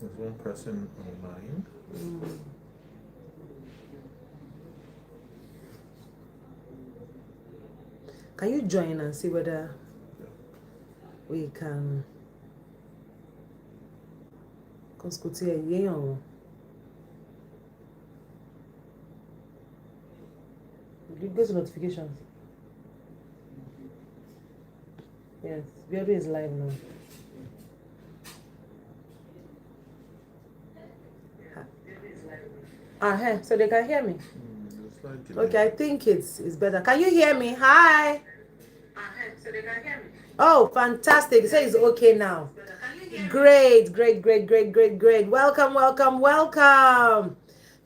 There's one person online. Can you join and see whether we can? Because could see a year. You go to notifications. Yes, BIODU is live now. So they can hear me. Okay, I think it's better. Can you hear me? Hi. So they can hear me. Oh, fantastic! It says it's okay now. Great. Welcome.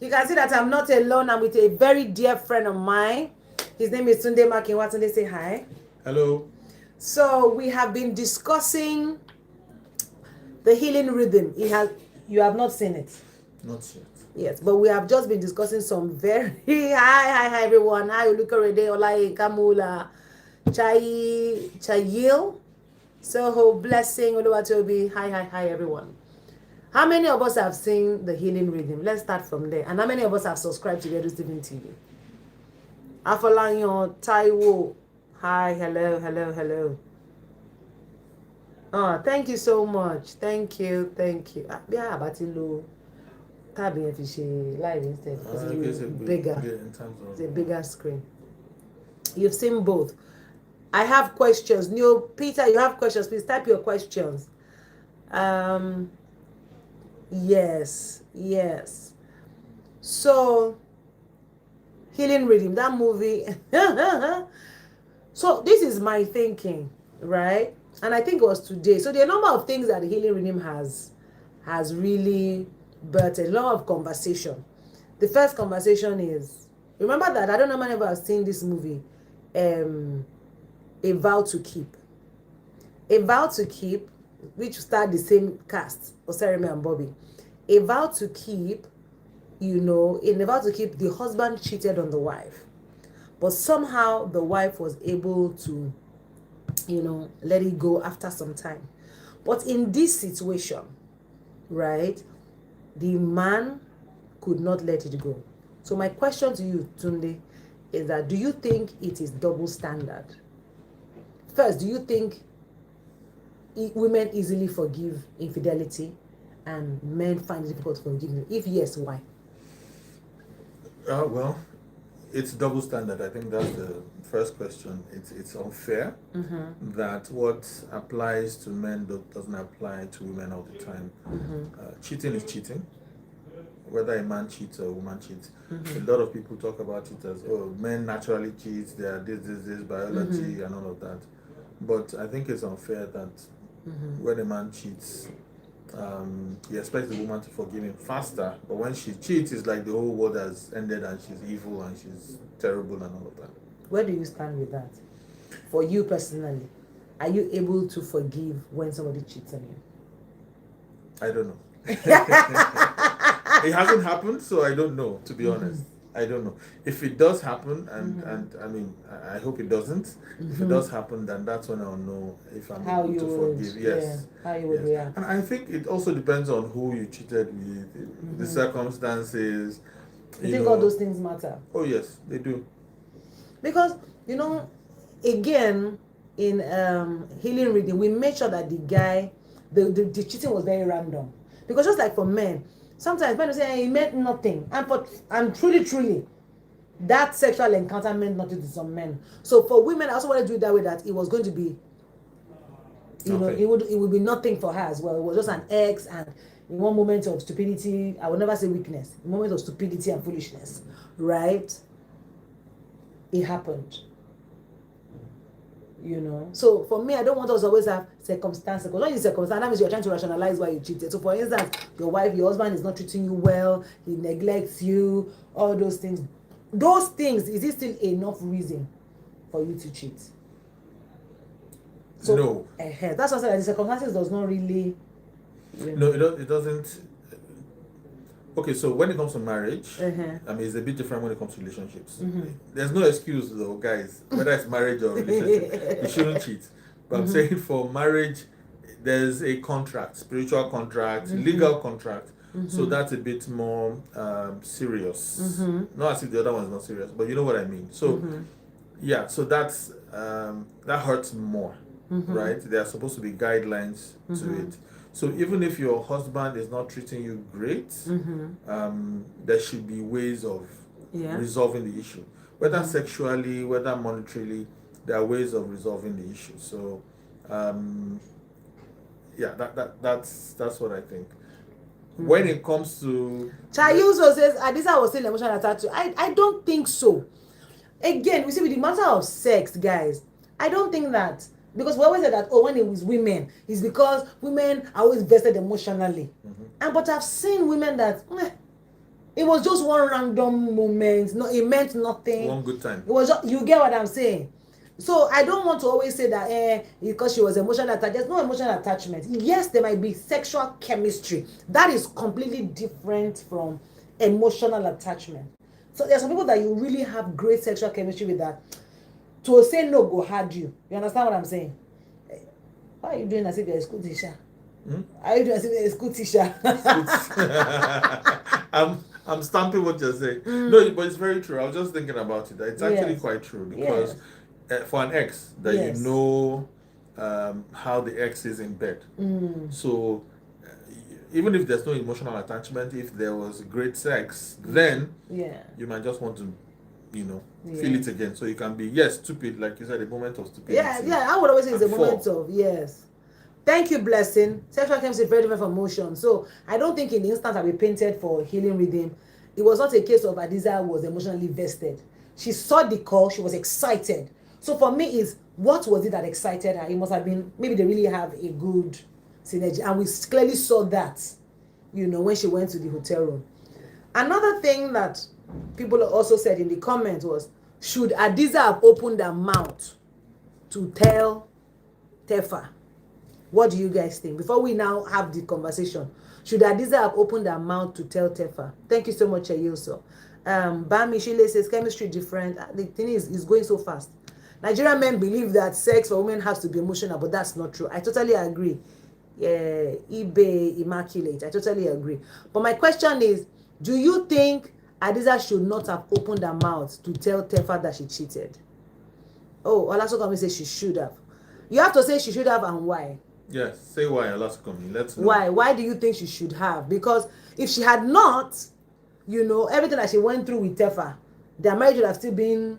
You can see that I'm not alone. I'm with a very dear friend of mine. His name is Tunde Makinwa. Tunde, say hi. Hello. So we have been discussing the healing rhythm. You have not seen it. Not yet. Yes, but we have just been discussing some very hi everyone. Hi Olukorede, Olaye Kamula, Chayil, Soho, Blessing, Oluwatobi. Hi everyone. How many of us have seen the healing rhythm? Let's start from there. And how many of us have subscribed to BIODUNSTEPHEN TV? Afolanyo, Taiwo. Hi, hello. Oh, thank you so much. Thank you. Yeah, Batilo. Tabi if you live instead because it's bigger. In terms of, it's a bigger screen. You've seen both. I have questions. Neil Peter, you have questions. Please type your questions. Yes. So, Healing Rhythm, that movie. So this is my thinking, right? And I think it was today. So there are a number of things that the Healing Rhythm has really birthed, a lot of conversation. The first conversation is, remember that I don't know how many of us have seen this movie, A Vow to Keep. A Vow to Keep, which starred the same cast, Osareme and Bobby. A Vow to Keep, in A Vow to Keep, the husband cheated on the wife. But somehow the wife was able to, let it go after some time. But in this situation, right, the man could not let it go. So my question to you, Tunde, is that do you think it is double standard? First, do you think women easily forgive infidelity and men find it difficult to forgive it? If yes, why? Well, it's double standard. I think that's the first question. It's unfair that what applies to men doesn't apply to women all the time. Cheating is cheating, whether a man cheats or a woman cheats. A lot of people talk about it as, men naturally cheat, they are this biology and all of that. But I think it's unfair that when a man cheats, he expects the woman to forgive him faster, but when she cheats, it's like the whole world has ended and she's evil and she's terrible and all of that. Where do you stand with that? For you personally, are you able to forgive when somebody cheats on you? I don't know. It hasn't happened, so I don't know, to be honest. I don't know. If it does happen, and I mean, I hope it doesn't. If it does happen, then that's when I'll know if I'm able to forgive. Yes. How you would react. And I think it also depends on who you cheated with, the circumstances. You think all those things matter? Oh yes, they do. Because, again, in Healing Reading, we made sure that the guy, the cheating was very random. Because just like for men, sometimes men will say, hey, it meant nothing. And truly, that sexual encounter meant nothing to some men. So for women, I also want to do it that way, that it was going to be, it would be nothing for her as well. It was just an ex, and in one moment of stupidity, I will never say weakness, in a moment of stupidity and foolishness, right? It happened. So for me, I don't want us to always have circumstances, because when you circumstance, that means you're trying to rationalize why you cheated. So for instance, your husband is not treating you well, he neglects you, all those things, is it still enough reason for you to cheat? So, no. That's what I said, the circumstances does not really. No, it doesn't. Okay, so when it comes to marriage, I mean, it's a bit different when it comes to relationships. There's no excuse, though, guys, whether it's marriage or relationship, you shouldn't cheat. But I'm saying for marriage, there's a contract, spiritual contract, legal contract. So that's a bit more serious. Not as if the other one is not serious, but you know what I mean. So yeah, so that's that hurts more, right? There are supposed to be guidelines to it. So even if your husband is not treating you great, there should be ways of resolving the issue, whether sexually, whether monetarily. There are ways of resolving the issue. So yeah, that's what I think. When it comes to Chayuso says, Adisa was still emotional attached to. I don't think so. Again, we see with the matter of sex, guys, I don't think that, because we always say that, oh, when it was women, it's because women are always vested emotionally. And but I've seen women that it was just one random moment. No, it meant nothing. one good time. It was just, you get what I'm saying? So I don't want to always say that because she was emotionally attached. There's no emotional attachment. Yes, there might be sexual chemistry. That is completely different from emotional attachment. So there are some people that you really have great sexual chemistry with that. To say no go hard you. You understand what I'm saying? Why are you doing as if you're a school teacher? Are you doing as if you're a school teacher? I'm stamping what you're saying. No, but it's very true. I was just thinking about it. It's actually quite true, because for an ex that you know how the ex is in bed. So even if there's no emotional attachment, if there was great sex, then you might just want to, feel it again. So you can be, stupid, like you said, a moment of stupidity. I would always say it's a moment of, Thank you, Blessing. Sexual chemistry is very different from emotion. So I don't think in the instance that we painted for Healing Rhythm, it was not a case of Adiza was emotionally vested. She saw the call, she was excited. So for me, is what was it that excited her? It must have been, maybe they really have a good synergy. And we clearly saw that, when she went to the hotel room. Another thing that people also said in the comments was, should Adiza have opened her mouth to tell Tefa? What do you guys think? Before we now have the conversation, should Adiza have opened her mouth to tell Tefa? Thank you so much, Ayoso. Bami Shile says, chemistry different. The thing is, it's going so fast. Nigerian men believe that sex for women has to be emotional, but that's not true. I totally agree. eBay Immaculate. I totally agree. But my question is, do you think Adiza should not have opened her mouth to tell Tefa that she cheated? Oh, Olasokomi says she should have. You have to say she should have, and why? Yes, say why, Olasokomi. Let's know. Why? Why do you think she should have? Because if she had not, everything that she went through with Tefa, their marriage would have still been,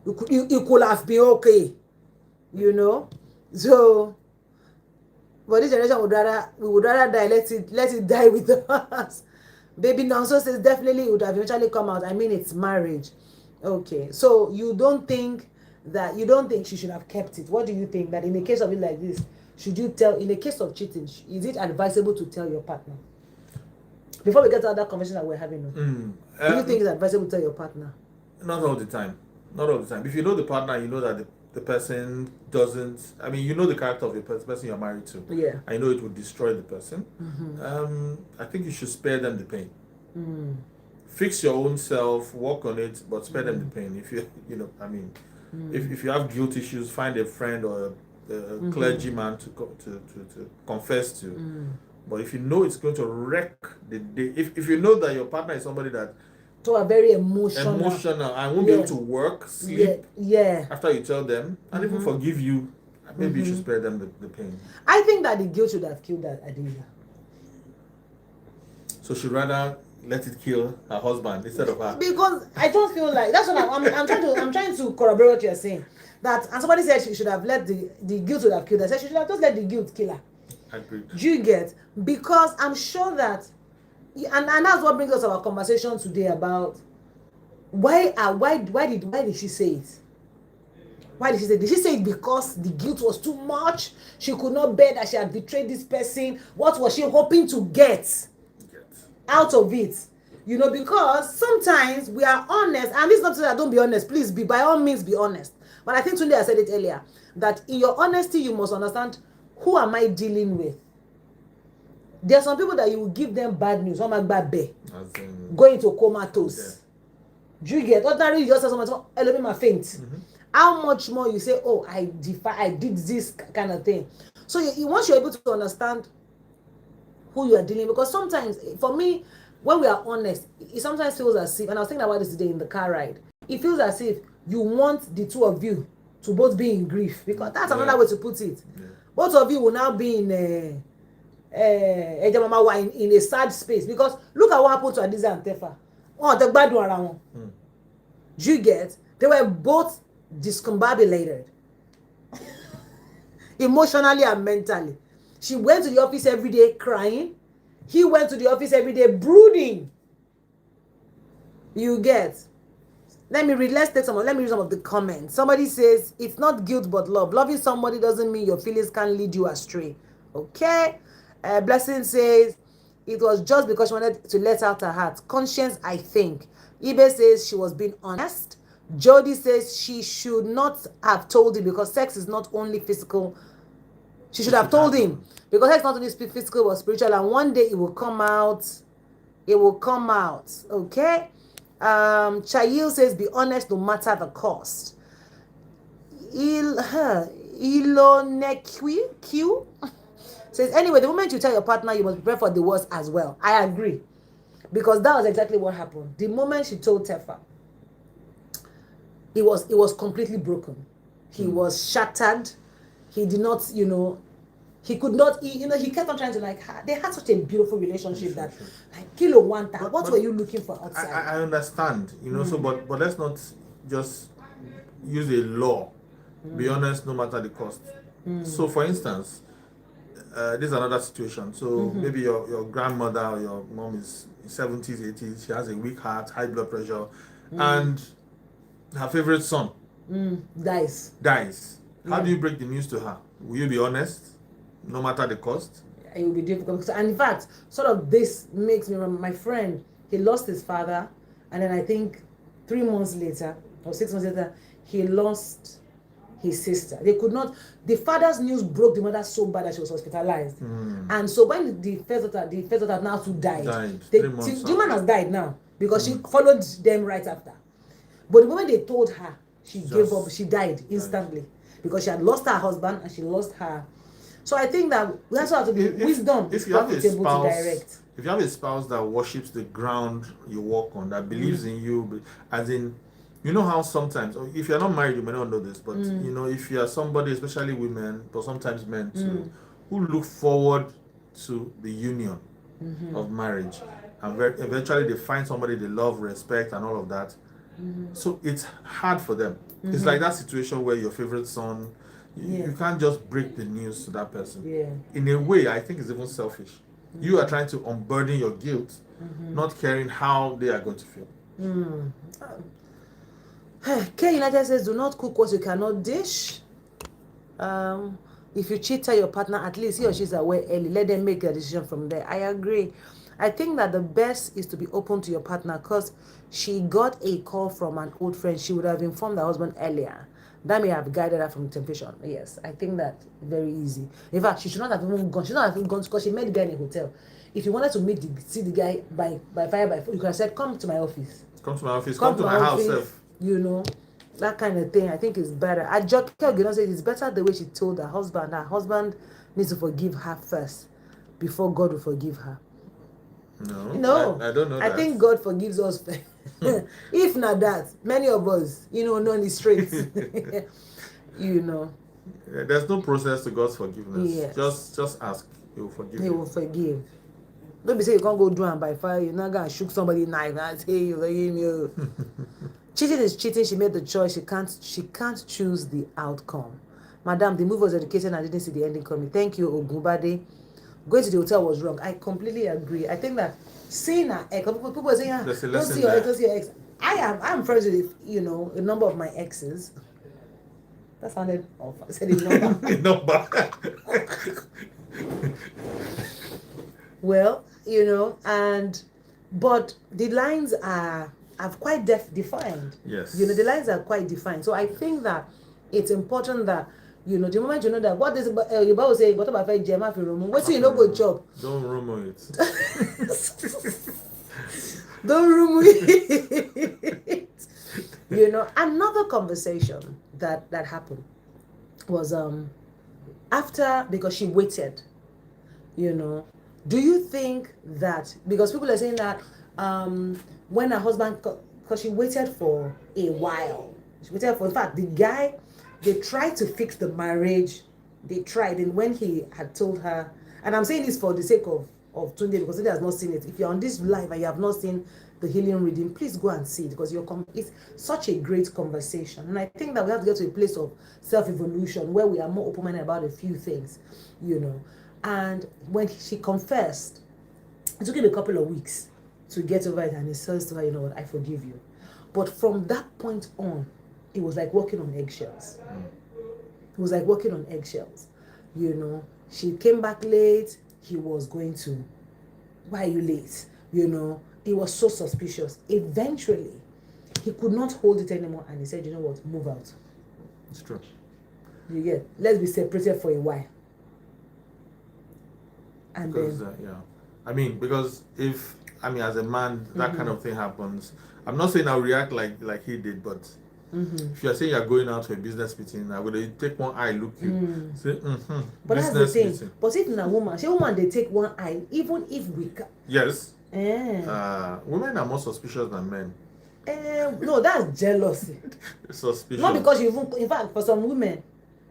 it could have been okay. So, but this generation we would rather die, let it die with us. Baby Nonso says definitely it would have eventually come out. I mean, it's marriage. Okay, so you don't think she should have kept it? What do you think? That in a case of it like this, should you tell, in a case of cheating, is it advisable to tell your partner? Before we get to that conversation that we're having, do you think it's advisable to tell your partner? Not all the time. Not all the time. If you know the partner, you know that the person doesn't, you know the character of the person you're married to. Yeah. I know it would destroy the person. I think you should spare them the pain. Fix your own self, work on it, but spare them the pain. If you, if you have guilt issues, find a friend or a clergyman to confess to. But if you know it's going to wreck the day, if you know that your partner is somebody that are very emotional and won't be able to work, sleep after you tell them, and even forgive you, maybe you should spare them the pain. I think that the guilt should have killed that Adiza. So she'd rather let it kill her husband instead of her. Because I don't feel like that's what I'm trying to corroborate what you're saying. That, and somebody said she should have let the guilt would have killed her. I said she should have just let the guilt kill her. Agreed. Do you get? Because I'm sure that, and that's what brings us our conversation today about why did she say it? Why did she say it? Did she say it because the guilt was too much? She could not bear that she had betrayed this person. What was she hoping to get out of it? Because sometimes we are honest, and this is not to say that don't be honest. Please by all means be honest. But I think Tunde I said it earlier, that in your honesty you must understand, who am I dealing with? There are some people that you will give them bad news. Going to comatose. Do you get? Ordinarily, you just say someone, hello, me my faint. How much more you say, oh, I did this kind of thing. So once you're able to understand who you are dealing with, because sometimes, for me, when we are honest, it sometimes feels as if, and I was thinking about this today in the car ride, it feels as if you want the two of you to both be in grief, because that's another way to put it. Both of you will now be in a sad space, because look at what happened to Adiza and Tefa. Oh, the bad one around. Do you get? They were both discombobulated emotionally and mentally. She went to the office every day crying. He went to the office every day brooding. You get? Let me read some of the comments. Somebody says, it's not guilt but love. Loving somebody doesn't mean your feelings can lead you astray. Okay? Blessing says, it was just because she wanted to let out her heart. Conscience, I think. Ibe says she was being honest. Jody says she should not have told him because sex is not only physical. She should have told him because sex is not only physical but spiritual, and one day it will come out. It will come out. Okay? Chayil says, be honest no matter the cost. Ilonekwi says, anyway, the moment you tell your partner, you must prepare for the worst as well. I agree. Because that was exactly what happened. The moment she told Tefa, it was completely broken. He was shattered. He did not, he could not, he kept on trying to they had such a beautiful relationship that, kilo wanta, what were you looking for outside? I understand, so, but let's not just use a law. Be honest no matter the cost. So, for instance, this is another situation. So, maybe your grandmother or your mom is 70s, 80s, she has a weak heart, high blood pressure, and her favorite son dies. How do you break the news to her? Will you be honest no matter the cost? It will be difficult. And in fact, sort of this makes me remember my friend. He lost his father, and then I think 3 months later or 6 months later, he lost his sister. They could not. The father's news broke the mother so bad that she was hospitalized. And so when the first daughter now too died. The woman has died now because she followed them right after. But the moment they told her, she gave up. She died instantly because she had lost her husband and she lost her. So I think that we also have to be wisdom. If you have a spouse, if you have a spouse that worships the ground you walk on, that believes in you, as in, how sometimes, if you're not married, you may not know this, but if you are somebody, especially women, but sometimes men too, who look forward to the union of marriage, and eventually they find somebody they love, respect, and all of that. So it's hard for them. It's like that situation where your favorite son, you can't just break the news to that person. In a way, I think it's even selfish. You are trying to unburden your guilt, not caring how they are going to feel. K United says, do not cook what you cannot dish. If you cheat your partner, at least he or she is aware early. Let them make a decision from there. I agree. I think that the best is to be open to your partner, because she got a call from an old friend. She would have informed her husband earlier. That may have guided her from temptation. Yes, I think that very easy. In fact, she should not have even gone. She should not have even gone because she met the guy in a hotel. If you wanted to see the guy by fire by foot, you could have said, come to my office. Come to my office. Come to my house. That kind of thing, I think is better. Ajoke Ogino said it's better the way she told her husband. Her husband needs to forgive her first before God will forgive her. No, I don't know that. I think God forgives us first. If not that, many of us, not in the streets. There's no process to God's forgiveness. Yes. Just ask. He will forgive you. He will forgive. Don't be saying you can't go do and by fire. You're not going to shoot somebody knife and say you forgive me. Cheating is cheating. She made the choice. She can't choose the outcome. Madam, the movie was educated and I didn't see the ending coming. Thank you, Ogunbade. Going to the hotel was wrong. I completely agree. I think that seeing her ex, people are saying, don't see your ex. I'm friends with, a number of my exes. That sounded off. I said a number. Well, but the lines are quite defined. Yes. The lines are quite defined. So I think that it's important that, the moment you know that what is your Bible say, what about Jema for Romo? What's go chop? Don't rumor it. Don't rumor it. Another conversation that happened was after, because she waited, you know, do you think that, because people are saying that when her husband, because she waited for a while, she waited for, in fact, the guy, they tried to fix the marriage, they tried, and when he had told her, and I'm saying this for the sake of Tunde, because Tunde has not seen it. If you're on this live and you have not seen the healing reading, please go and see it, because it's such a great conversation. And I think that we have to get to a place of self-evolution where we are more open-minded about a few things, you know. And when she confessed, it took him a couple of weeks to get over it, and he says to her, you know what, I forgive you. But from that point on, it was like walking on eggshells. It was like walking on eggshells, you know. She came back late. He was going to, why are you late? You know, he was so suspicious. Eventually, he could not hold it anymore, and he said, you know what, move out. It's true. You get, let's be separated for a while. And because, then, yeah. I mean, because if, I mean, as a man, that kind of thing happens, I'm not saying I'll react like he did, but if you're saying you're going out to a business meeting, I would take one eye, look you, say, but that's the thing. meeting. But if a woman, they take one eye, even if we can. Yes. Women are more suspicious than men. No, that's jealousy. Suspicious. Not because you even, in fact, for some women,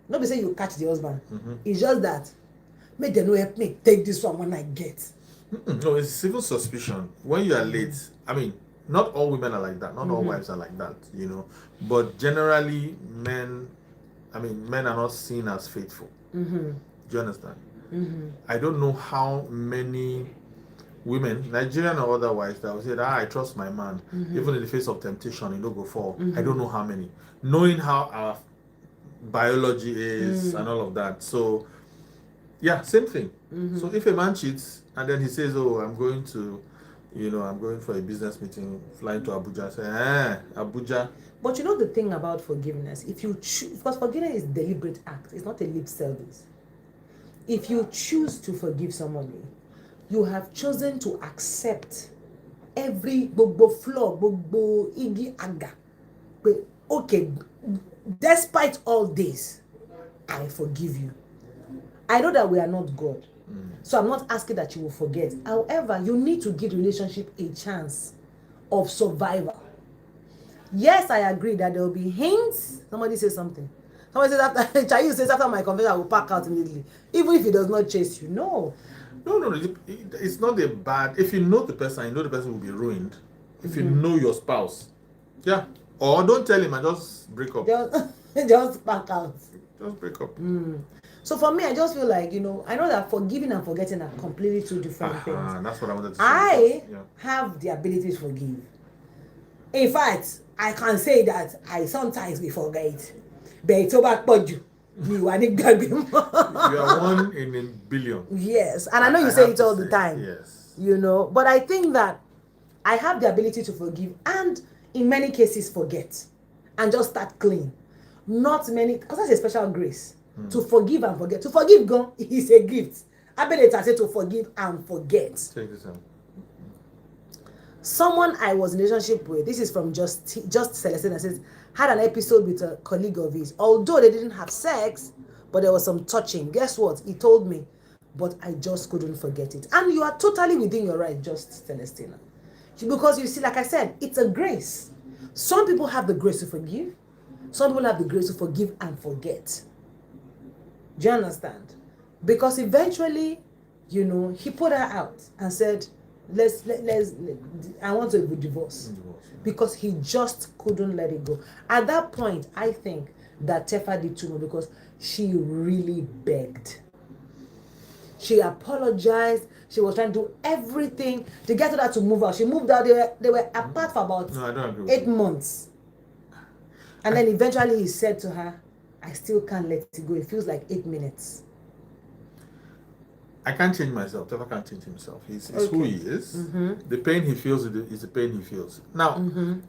not be say you catch the husband. It's just that, make them no help me take this one when I get. No, it's even suspicion. When you are late, I mean, not all women are like that. Not all wives are like that, you know. But generally, men are not seen as faithful. Do you understand? I don't know how many women, Nigerian or otherwise, that will say that I trust my man, even in the face of temptation, he don't go fall. I don't know how many. Knowing how our biology is and all of that. So, yeah, same thing. So if a man cheats and then he says, oh, I'm going for a business meeting, flying to Abuja, say, Abuja. But you know the thing about forgiveness, if you choose, because forgiveness is a deliberate act, it's not a lip service. If you choose to forgive somebody, you have chosen to accept every gbogbo flaw, gbogbo igi aga. Okay, despite all this, I forgive you. I know that we are not God. So I'm not asking that you will forget. However, you need to give the relationship a chance of survival. Yes, I agree that there will be hints. Somebody says something. Somebody says after Chayu says after my confession I will pack out immediately. Even if he does not chase you. No. No. It's not a bad. If you know the person, you know the person will be ruined. If you know your spouse. Yeah. Or don't tell him and just break up. Just pack out. Just break up. So for me, I just feel like, you know, I know that forgiving and forgetting are completely two different things. That's what I wanted to say. I have the ability to forgive. In fact, I can say that I sometimes we forget. But it's over you. You are one in a billion. Yes, and I know you say it all the time. Yes. You know, but I think that I have the ability to forgive and in many cases forget and just start clean. Not many, because that's a special grace. To forgive and forget. To forgive God is a gift. I bet I say to forgive and forget. Take this out. Someone I was in a relationship with, this is from Just Celestine, says, had an episode with a colleague of his. Although they didn't have sex, but there was some touching. Guess what? He told me, but I just couldn't forget it. And you are totally within your right, Just Celestina. Because you see, like I said, it's a grace. Some people have the grace to forgive. Some people have the grace to forgive and forget. Do you understand? Because eventually, you know, he put her out and said, I want to divorce. Because he just couldn't let it go. At that point, I think that Tefa did too much because she really begged. She apologized. She was trying to do everything to get her to move out. She moved out. They were apart for about 8 months. And then eventually he said to her, I still can't let it go. It feels like 8 minutes. I can't change myself. Tefa can't change himself. He's who he is. The pain he feels is the pain he feels. Now,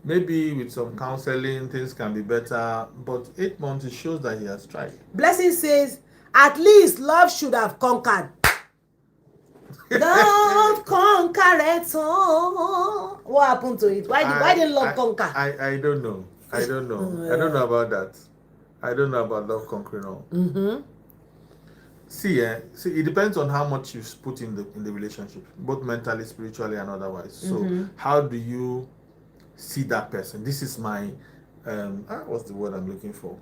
maybe with some counseling, things can be better. But 8 months, it shows that he has tried. Blessing says, at least love should have conquered. Love conquered it all. What happened to it? Why did love conquer? I don't know. I don't know about that. I don't know about love conquering all. See, it depends on how much you've put in the relationship, both mentally, spiritually, and otherwise. So, how do you see that person? This is my, what's the word I'm looking for?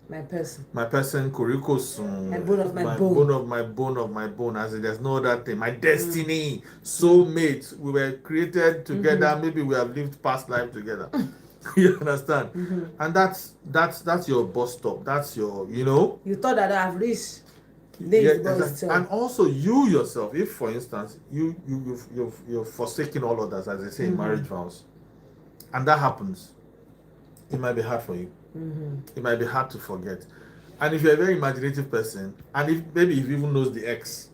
My person. My person, Kurikosun. My bone of my bone. Bone of my bone of my bone. As in, there's no other thing. My destiny, soulmate. We were created together. Maybe we have lived past life together. You understand? And that's your bus stop. That's your, You thought that I've reached. Exactly. And also you yourself, if for instance you've forsaken all others, as they say in marriage vows, and that happens, it might be hard for you. It might be hard to forget. And if you're a very imaginative person, and if even knows the ex,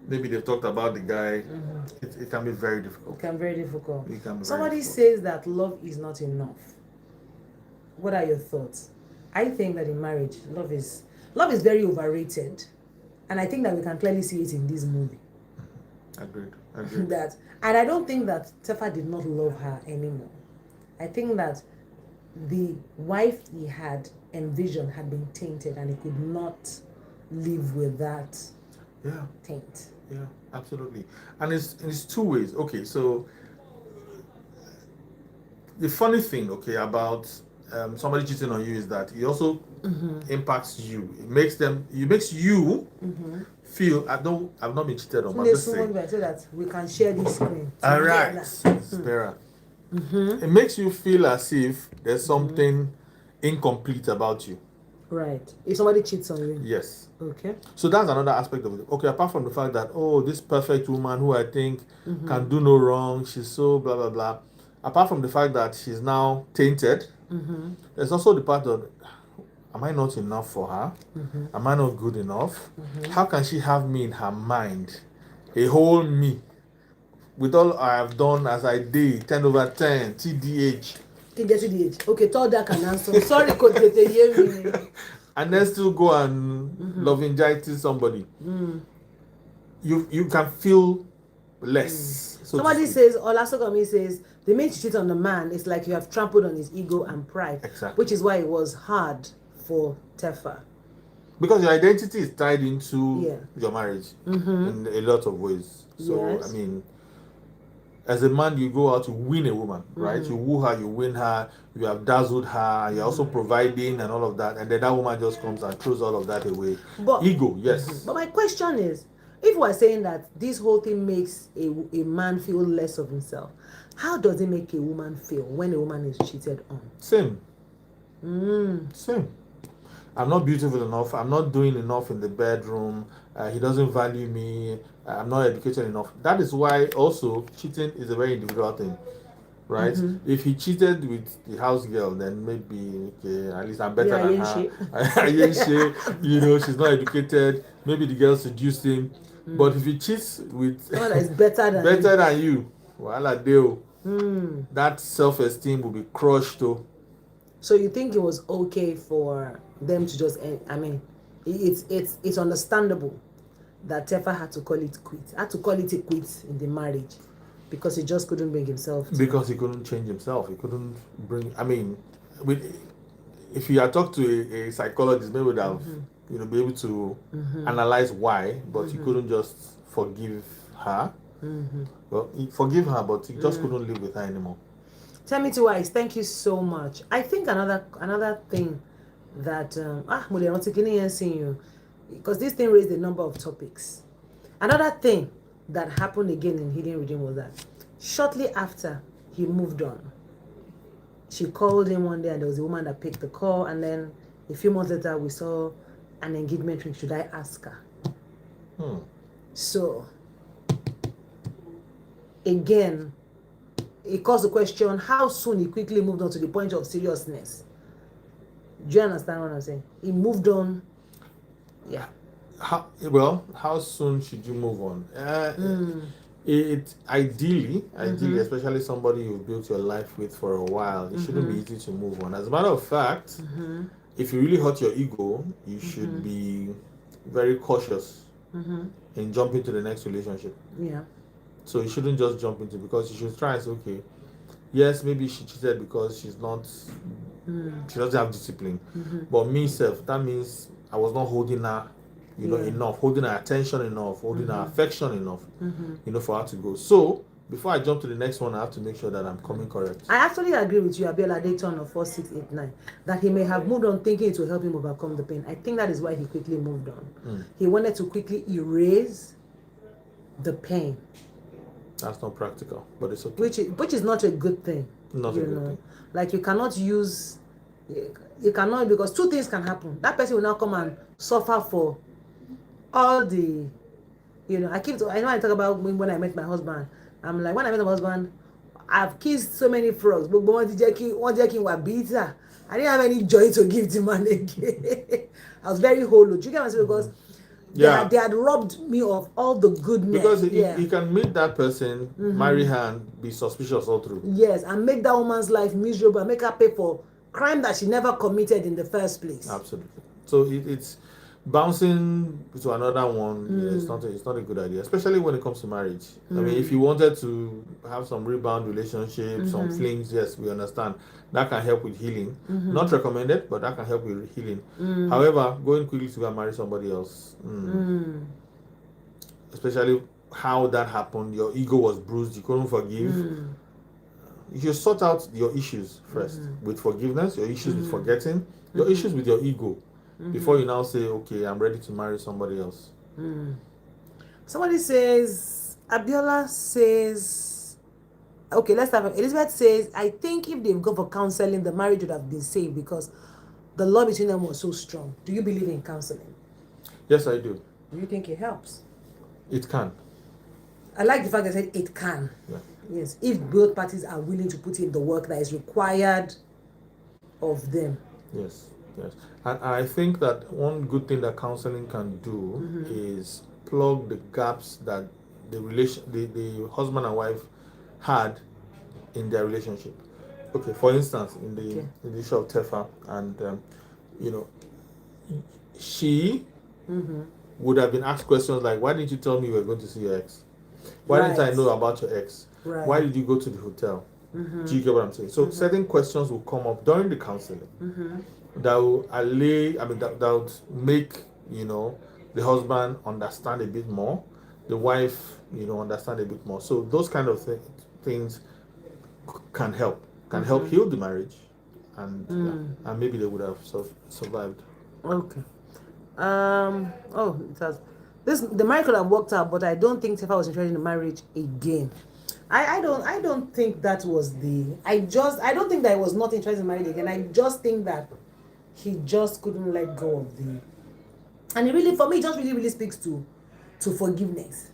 maybe they've talked about the guy, it can be very difficult. It can be very difficult. Somebody says that love is not enough. What are your thoughts? I think that in marriage, love is very overrated, and I think that we can clearly see it in this movie. Agreed. And I don't think that Tefa did not love her anymore. I think that the wife he had envisioned had been tainted, and he could not live with that taint. Yeah, absolutely. And it's two ways. Okay, so the funny thing, about somebody cheating on you is that it also impacts you. It makes you feel I've not been cheated on. So that we can share this screen. All right, Spera. It makes you feel as if there's something incomplete about you. Right. If somebody cheats on you. Yes. Okay. So that's another aspect of it. Okay, apart from the fact that, this perfect woman who I think can do no wrong, she's so blah, blah, blah. Apart from the fact that she's now tainted, there's also the part of, am I not enough for her? Am I not good enough? How can she have me in her mind? A whole me. With all I have done as I did, 10 over 10, TDH. TDH. Okay, third that can answer. Sorry, could they hear me? And then still go and loving-jiting somebody. You can feel less. So somebody says, Olasogomi says, the minute you cheat on the man, it's like you have trampled on his ego and pride. Exactly. Which is why it was hard for Tefa. Because your identity is tied into your marriage in a lot of ways. So, I mean, as a man, you go out to win a woman, right? You woo her, you win her, you have dazzled her, you're also providing and all of that. And then that woman just comes and throws all of that away. But, ego, yes. But my question is, if we're saying that this whole thing makes a man feel less of himself, how does it make a woman feel when a woman is cheated on? Same. Same. I'm not beautiful enough. I'm not doing enough in the bedroom. He doesn't value me. I'm not educated enough. That is why also cheating is a very individual thing, right? If he cheated with the house girl, then maybe at least I'm better than her. She's not educated. Maybe the girl seduced him. But if he cheats with someone that is better than you, that self-esteem will be crushed too. So you think it was okay for them to just it's understandable that Tefa had to call it quits. Had to call it a quit in the marriage because he just couldn't bring himself because he couldn't change himself. He couldn't bring if you had talked to a psychologist, maybe would have be able to analyze why, but he couldn't just forgive her. Well, he forgave her, but he just couldn't live with her anymore. Tell me to wise, thank you so much. I think another thing that because this thing raised a number of topics. Another thing that happened again in Hidden Redeem was that shortly after he moved on, she called him one day and there was a woman that picked the call, and then a few months later we saw an engagement ring. Should I ask her? So again, it caused the question how soon he quickly moved on to the point of seriousness. Do you understand what I'm saying? He moved on. Yeah. How soon should you move on? It ideally, especially somebody you've built your life with for a while, it shouldn't be easy to move on. As a matter of fact, if you really hurt your ego, you should be very cautious in jumping to the next relationship. Yeah. So you shouldn't just jump into, because you should try and say, okay, yes, maybe she cheated because she doesn't have discipline. But me self, that means I was not holding her, you know, enough, holding her attention enough, holding her affection enough, you know, for her to go. So before I jump to the next one, I have to make sure that I'm coming correct. I actually agree with you, Abiola Dayton of 4689, that he may have moved on thinking it will help him overcome the pain. I think that is why he quickly moved on. He wanted to quickly erase the pain. That's not practical, but it's okay. Which is not a good thing. Not a good thing. Like you cannot, because two things can happen. That person will now come and suffer for all the, you know, I know I talk about when I met my husband. I'm like, when I met my husband, I've kissed so many frogs, but one Jackie was bitter. I didn't have any joy to give the man again. I was very hollow. Do you get what I'm saying? Because they had robbed me of all the goodness. Because you can meet that person, marry her, and be suspicious all through. Yes, and make that woman's life miserable and make her pay for crime that she never committed in the first place. Absolutely. So it's bouncing to another one. It's not a good idea, especially when it comes to marriage. I mean, if you wanted to have some rebound relationship, some flings, yes, we understand that can help with healing. Not recommended, but that can help with healing. However, going quickly to go and marry somebody else, especially how that happened, your ego was bruised, you couldn't forgive. You should sort out your issues first with forgiveness, your issues with forgetting, your issues with your ego. Before you now say, okay, I'm ready to marry somebody else. Somebody says, Abiola says, okay, let's have it. Elizabeth says, I think if they've gone for counseling, the marriage would have been saved because the love between them was so strong. Do you believe in counseling? Yes, I do. Do you think it helps? It can. I like the fact that I said it can. Yeah. Yes, if both parties are willing to put in the work that is required of them. Yes. Yes, and I think that one good thing that counseling can do is plug the gaps that the husband and wife had in their relationship. Okay, for instance, in the issue of Tefa, and you know, she would have been asked questions like, "Why didn't you tell me you were going to see your ex? Why didn't I know about your ex? Why did you go to the hotel?" Do you get what I'm saying? So certain questions will come up during the counseling. That will that would make, you know, the husband understand a bit more, the wife, you know, understand a bit more. So those kind of things can help heal the marriage, and maybe they would have survived. Okay. The marriage could have worked out, but I don't think Tefa was interested in marriage again. I don't think that was I don't think that he was not interested in marriage again. I just think that he just couldn't let go of and it really, for me, it just really speaks to forgiveness.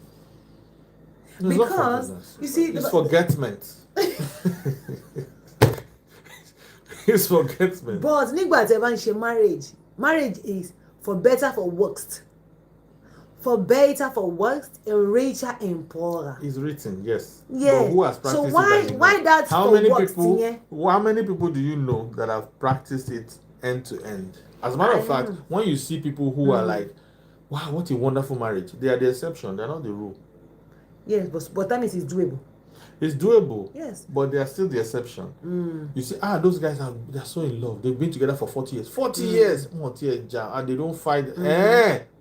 Because you see, it's forgetment. It's forgetment. But marriage is for better, for worse. For better, for worse, and richer and poorer. It's written, yes. Yeah. But who has practiced it? So why that's how for many worse? people? How many people do you know that have practiced it end to end? As a matter of fact, when you see people who are like, "Wow, what a wonderful marriage," they are the exception. They are not the rule. Yes, but that means it's doable. It's doable. Yes. But they are still the exception. You see, those guys they're so in love. They've been together for 40 years. 40 years! And they don't fight.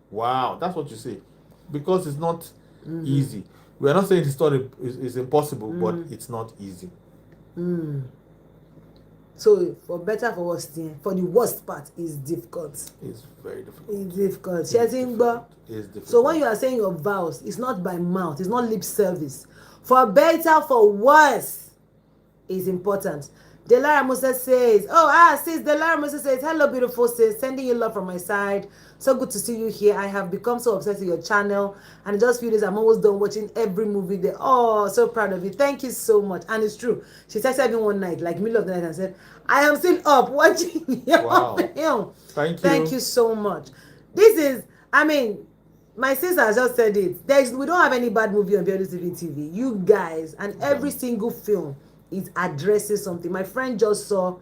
Wow, that's what you say. Because it's not easy. We are not saying it's impossible, but it's not easy. So for better, for worse, for the worst part is difficult. It's very difficult. It's difficult. It's difficult. So when you are saying your vows, it's not by mouth, it's not lip service. For better, for worse is important. Delara Moses says, sis, Delara Moses says, hello, beautiful sis, sending you love from my side. So good to see you here. I have become so obsessed with your channel, and in just a few days, I'm almost done watching every movie there. Oh, so proud of you. Thank you so much. And it's true. She texted me one night, like middle of the night, and said, I am still up watching your film. Thank you. Thank you so much. This is, my sister has just said it. We don't have any bad movie on BIODUNSTEPHEN TV. You guys, and every single film is addressing something. My friend just saw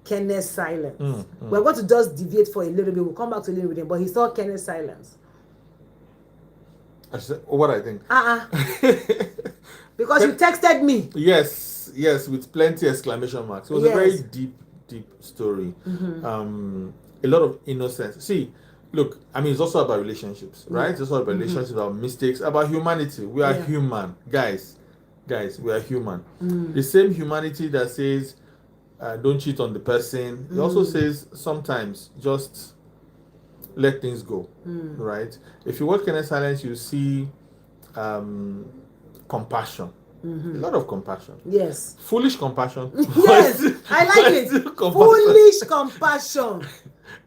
Kenneth's Silence. We're going to just deviate for a little bit. We'll come back to a little bit, but he saw Kenneth's Silence. I said, what I think? Because you texted me. Yes, with plenty exclamation marks. It was a very deep story. A lot of innocence. See, look, I mean, it's also about relationships, right? It's also about relationships, about mistakes, about humanity. We are human, guys. We are human. The same humanity that says, don't cheat on the person. It also says sometimes just let things go, right? If you watch Kenneth Silence, you see compassion. A lot of compassion. Yes. Foolish compassion. Yes, I like it. Foolish compassion.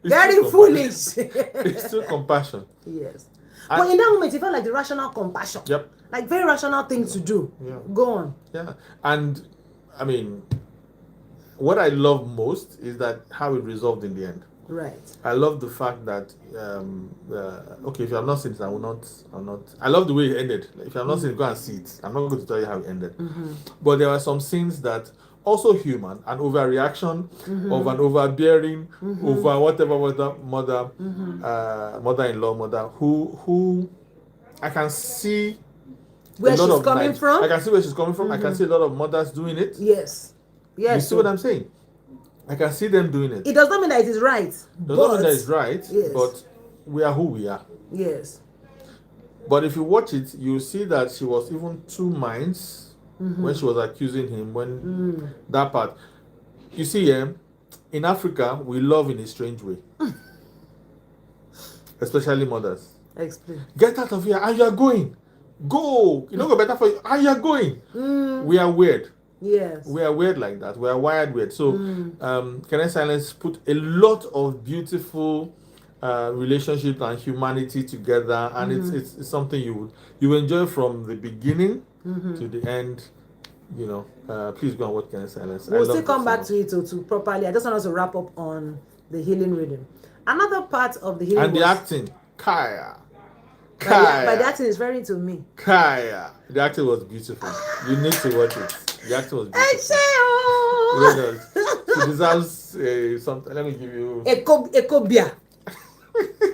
Very foolish. It's still compassion. Yes. But in that moment, it felt like the rational compassion. Yep. Like very rational thing to do. Yeah. Go on. Yeah. And I mean, what I love most is that how it resolved in the end. Right. I love the fact that okay, if you have not seen it, I will not. I love the way it ended. Like, if you have not seen it, go and see it. I'm not going to tell you how it ended. But there are some scenes that also human, an overreaction of an overbearing over whatever mother-in-law who I can see where she's coming from. I can see where she's coming from. I can see a lot of mothers doing it. Yes. Yes. You see what I'm saying? I can see them doing it. It does not mean that it is right. Does not mean that it's right, yes. but we are who we are. Yes. But if you watch it, you see that she was even two minds when she was accusing him. When that part, you see, in Africa, we love in a strange way, especially mothers. Explain. Get out of here, and you are going. Go. You know, go better for you, and you are going. We are weird. Yes. We are weird like that. We are wired weird. So, Kenneth Silence put a lot of beautiful relationships and humanity together, and it's something you enjoy from the beginning to the end. You know, please go and watch Kenneth Silence. We'll still come back to it to properly. I just want us to wrap up on the healing rhythm. Another part of the healing and the acting, Kaya. But the acting is very into me. Kaya, the acting was beautiful. You need to watch it. The acting was beautiful. She deserves something. Let me give you Ekobia.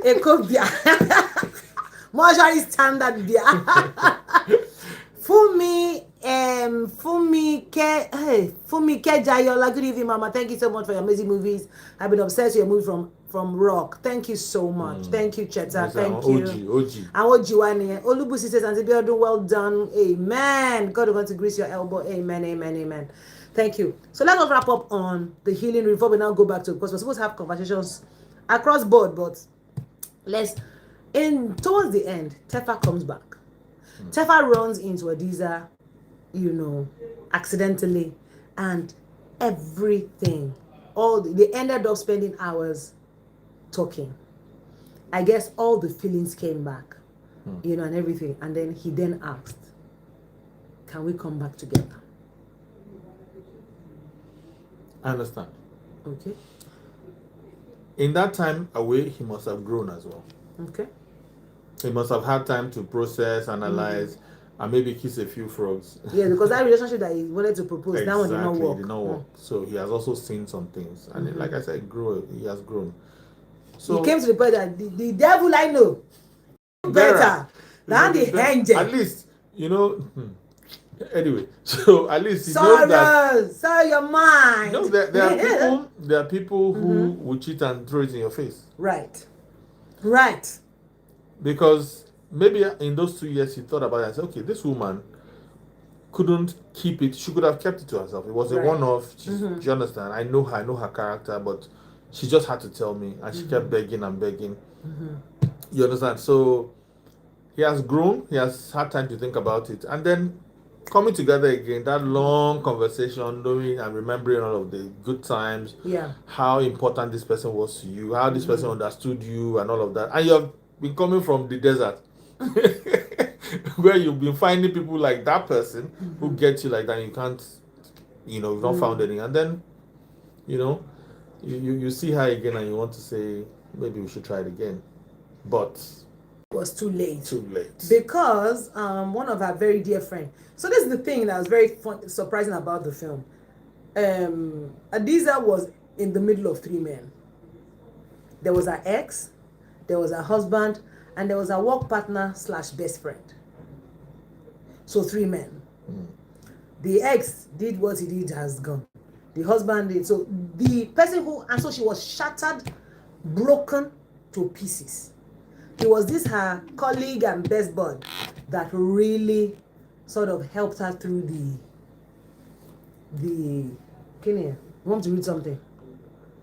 Ekobia. Mortuary standard beer. Fumi Ke Jayola. Good evening, Mama. Thank you so much for your amazing movies. I've been obsessed with your movie from Rock. Thank you so much. Thank you, Cheta. Thank you. OG. And Ojiwani. Olubusi says, Auntie BIODUN, well done. Amen. God is going to grease your elbow. Amen, amen, amen. Thank you. So let us wrap up on the healing before we now go back to, because we're supposed to have conversations across board, but towards the end, Tefa comes back. Tefa runs into Adiza, accidentally, and everything. They ended up spending hours talking. I guess all the feelings came back, and everything. And then he then asked, can we come back together? I understand. Okay. In that time away, he must have grown as well. Okay. He must have had time to process, analyze, and maybe kiss a few frogs. Yeah, because that relationship that he wanted to propose, that one did not work. Did not work. So he has also seen some things, and like I said, he has grown. So he came to the point that the devil I know better than the angel. At least Anyway, so at least he knows that. Sorry, your mind. There are people who will cheat and throw it in your face. Right. Because maybe in those 2 years he thought about it and said, okay, this woman couldn't keep it. She could have kept it to herself. It was a one-off. Do you understand? I know her character, but she just had to tell me, and she kept begging and begging. You understand? So he has grown. He has had time to think about it, and then coming together again, that long conversation, knowing and remembering all of the good times, how important this person was to you, how this person understood you, and all of that. And you have been coming from the desert, where you've been finding people like that person who get you like that. And you can't, you've not found any. And then, you see her again, and you want to say, maybe we should try it again, but it was too late. Because one of our very dear friends. So this is the thing that was very surprising about the film. Adiza was in the middle of 3 men. There was her ex, there was her husband, and there was her work partner / best friend. So 3 men. The ex did what he did, has gone. The husband did. So the person and so she was shattered, broken, to pieces. It was this her colleague and best bud that really sort of helped her through Kenny, you want to read something?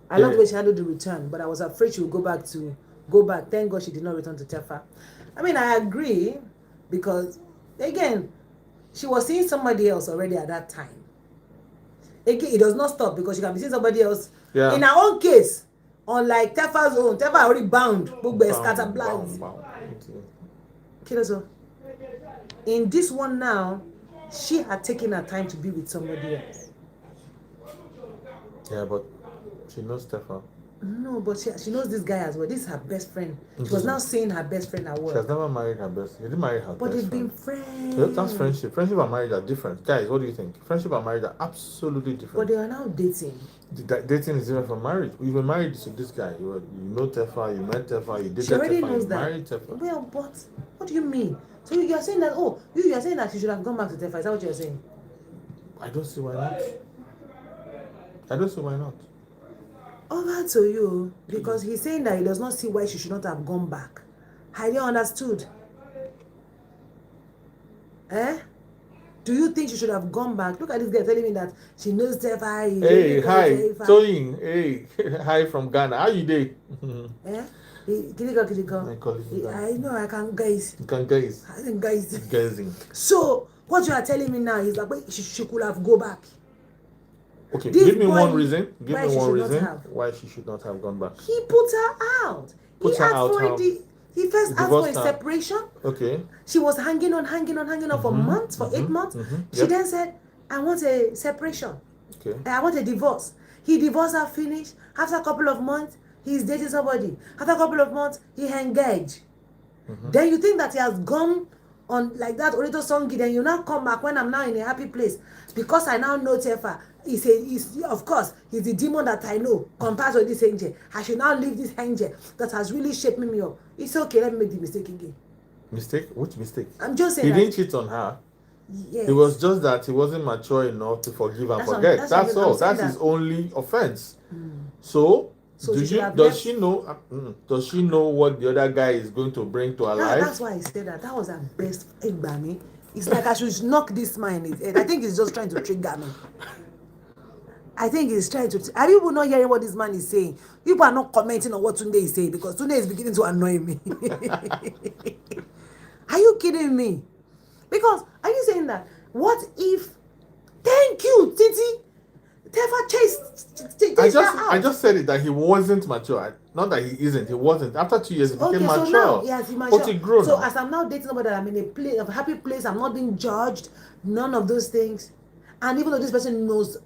I love the way she handled the return, but I was afraid she would go back. Thank God she did not return to Tefa. I mean, I agree, because again, she was seeing somebody else already at that time. Again, it does not stop, because she can be seeing somebody else. Yeah. In her own case, unlike Tefa's own, Tefa already bound. So in this one now, she had taken her time to be with somebody else. Yeah, but she knows Tefa. No, but she knows this guy as well. This is her best friend. She was now seeing her best friend at work. She has never married her best. She didn't marry her but best they've friend. been friends. That's friendship. Friendship and marriage are different. Guys, what do you think? Friendship and marriage are absolutely different. But they are now dating. Dating is different from marriage. You were married to this guy. You know Tefa. You met Tefa. You dated She already Tefa. knows You that. married Tefa. Well, but what do you mean? So you are saying that? Oh, you are saying that she should have gone back to Tefa. Is that what you are saying? I don't see why not. I don't see why not. Over to you, because he's saying that he does not see why she should not have gone back. I didn't understood. Do you think she should have gone back? Look at this girl telling me that she knows Tefa. Hey, hi, Toyin. Hey, hi from Ghana. How you doing? I know I can guys. You can guys. I can guys. Guessing. So what you are telling me now is that she could have go back. Okay, give me one reason. Give me one reason why she should not have gone back. He put her out. He first asked for a separation. Okay. She was hanging on for months, for 8 months. She then said, I want a separation. Okay. I want a divorce. He divorced her, finished. After a couple of months, he's dating somebody. After a couple of months, he engaged. Then you think that he has gone on like that Orito Songi, then you now come back when I'm now in a happy place. Because I now know Tefa. Of course, he's the demon that I know compared to this angel. I should now leave this angel that has really shaped me up. It's okay, let me make the mistake again. Mistake? Which mistake? I'm just saying he didn't cheat on her. Yes. It was just that he wasn't mature enough to forgive and forget. That's all. That's his only offense. So does she know what the other guy is going to bring to her life? That's why I said that. That was her best Egbami. It's like I should knock this man in his head. I think he's just trying to trigger me. I think he's trying to. Are people not hearing what this man is saying? People are not commenting on what Tunde is saying, because Tunde is beginning to annoy me. Are you kidding me? Because are you saying that? What if? Thank you, Titi. Tefa chased her out. I just said it that he wasn't mature. Not that he isn't. He wasn't. After 2 years, he became mature. So now, yes, he mature. But he grew. So as I'm now dating somebody that I'm in a happy place, I'm not being judged. None of those things. And even though this person knows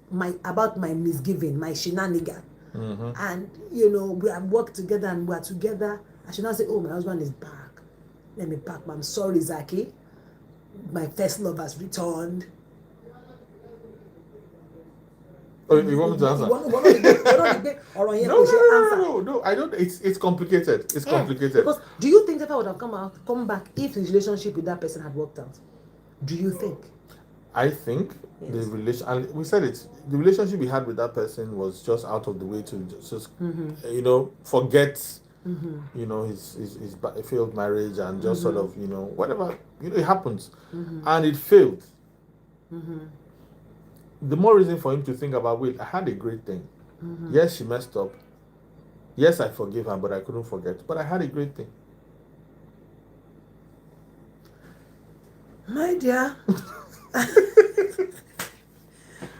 about my misgiving, my shenanigan, and we have worked together and we're together, I should not say, oh, my husband is back. Let me pack. I'm sorry, Zaki. My first love has returned. Oh, you want me to answer? No. I don't. It's complicated. It's complicated. Because do you think that I would have come back if the relationship with that person had worked out? Do you think? I think the relation, and we said it, the relationship we had with that person was just out of the way to just forget his failed marriage and just sort of whatever it happens, and it failed. The more reason for him to think about, wait, I had a great thing. Yes, she messed up. Yes, I forgive her, but I couldn't forget. But I had a great thing. My dear.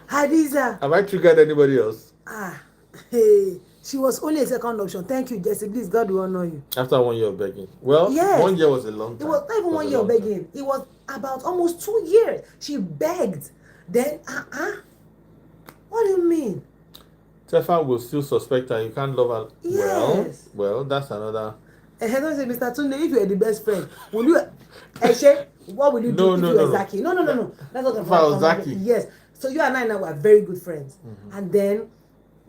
Hadiza. Have I triggered anybody else? Hey, she was only a second option. Thank you, Jesse. Please, God will honor you. After 1 year of begging. Well, yes. 1 year was a long time. It was not even 1 year of begging. It was about almost 2 years. She begged. Then, what do you mean? Tefa will still suspect her. You can't love her. Yes. Well, that's another. Don't say, Mr. Tunde, if you are the best friend, will you? What will you do if you are Zaki? No. That's not the Zaki. Yes. So you and I now are very good friends. And then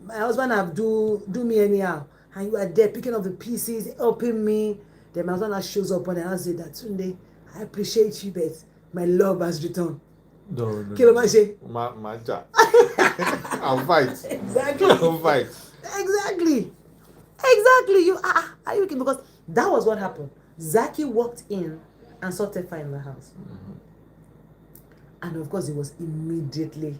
my husband have do me anyhow. And you are there picking up the pieces, helping me. Then my husband shows up and I say that Tunde, I appreciate you, but my love has returned. No. Maja. I'll fight. Exactly. I'll fight. Exactly. Exactly. Are you kidding? Because that was what happened. Zaki walked in and saw Tefa in the house. And of course, it was immediately,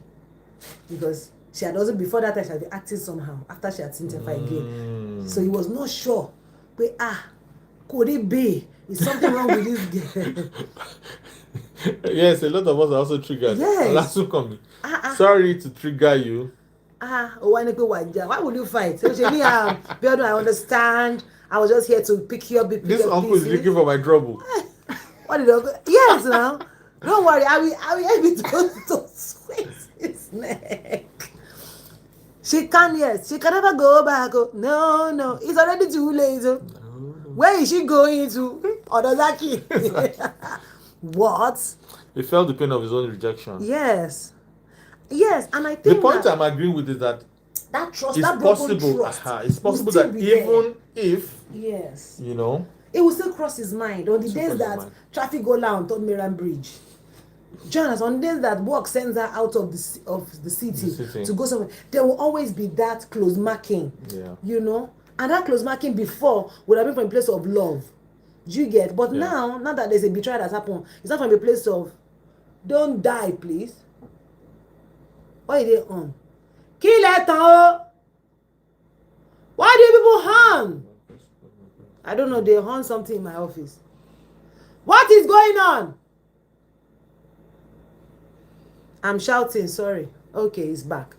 because she had also, before that time, she had been acting somehow after she had seen Tefa again. So he was not sure. But could it be? Is something wrong with this girl? Yes, a lot of us are also triggered. Yes. Sorry to trigger you. Why would you fight? So she Biodun, I understand. I was just here to pick you up. This uncle is looking for my trouble. What did I? Yes, now. Don't worry. I will help you to squeeze his neck. She can, yes. She can never go back. No. It's already too late. No. Where is she going to? Odozaki. What? He felt the pain of his own rejection. Yes, and I think the point I'm agreeing with is that trust, it's that possible. Trust It's possible that even if it will still cross his mind on the days that traffic go down on Miran Bridge. Jonas, on the days that work sends her out of the city to go somewhere, there will always be that close marking. Yeah. And that close marking before would have been from a place of love. Do you get? But now that there's a betrayal that's happened, it's not from a place of don't die, please. What are they on? Kill it. Why do people harm? I don't know, they harm something in my office. What is going on? I'm shouting, sorry. Okay, it's back.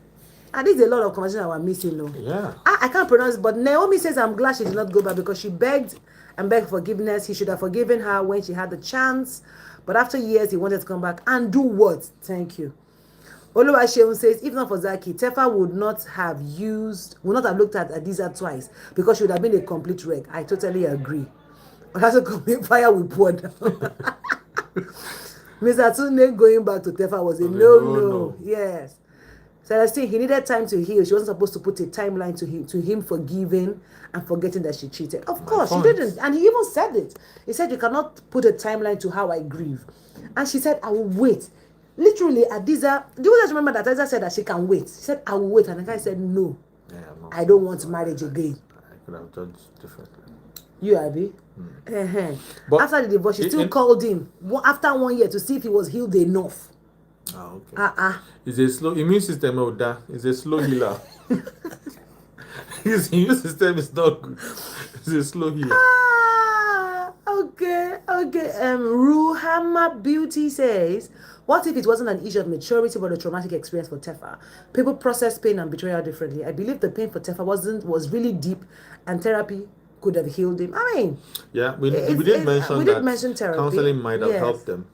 And there's a lot of conversation that we're missing, though. Yeah. I can't pronounce it, but Naomi says I'm glad she did not go back because she begged and begged forgiveness. He should have forgiven her when she had the chance. But after years, he wanted to come back and do what? Thank you. Oluwaseun says, if not for Zaki, Tefa would not have looked at Adiza twice because she would have been a complete wreck. I totally agree. But that's a complete fire we poured down. Mr. Tunde going back to Tefa was a no. Yes. Celestine, he needed time to heal. She wasn't supposed to put a timeline to him forgiving and forgetting that she cheated. Of course, she didn't. And he even said it. He said, you cannot put a timeline to how I grieve. And she said, I will wait. Literally, Adiza, do you guys remember that Adiza said that she can wait? She said, I will wait. And the guy said, no, I don't want marriage again. I could have judged differently. You, Abby? But after the divorce, she still called him after 1 year to see if he was healed enough. Okay. It's a slow immune system of that. It's a slow healer. His immune system is not good. It's a slow healer. Okay. Ruhama Beauty says, what if it wasn't an issue of maturity but a traumatic experience for Tefa? People process pain and betrayal differently. I believe the pain for Tefa was really deep, and therapy could have healed him. I mean, we did mention therapy. Counseling might have helped them.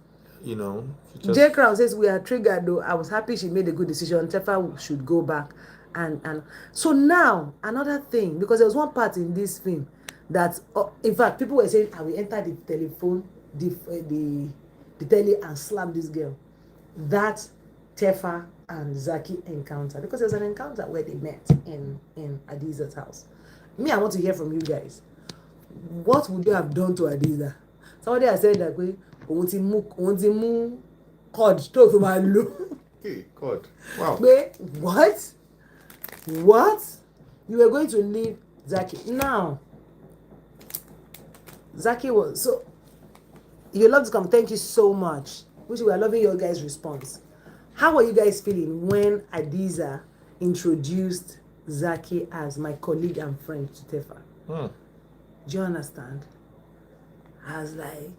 J Crown says we are triggered though. I was happy she made a good decision. Tefa should go back, and so now another thing, because there was one part in this film that in fact people were saying I will enter the telephone, the telly and slap this girl. That Tefa and Zaki encounter, because there was an encounter where they met in Adiza's house. Me, I want to hear from you guys. What would you have done to Adiza? Somebody has said that we cord tó fi máa lò. God. Wow. Wait, what? You were going to leave Zaki. Now, Zaki was so. You love to come. Thank you so much. Which we are loving your guys' response. How are you guys feeling when Adiza introduced Zaki as my colleague and friend to Tefa? Do you understand? I was like,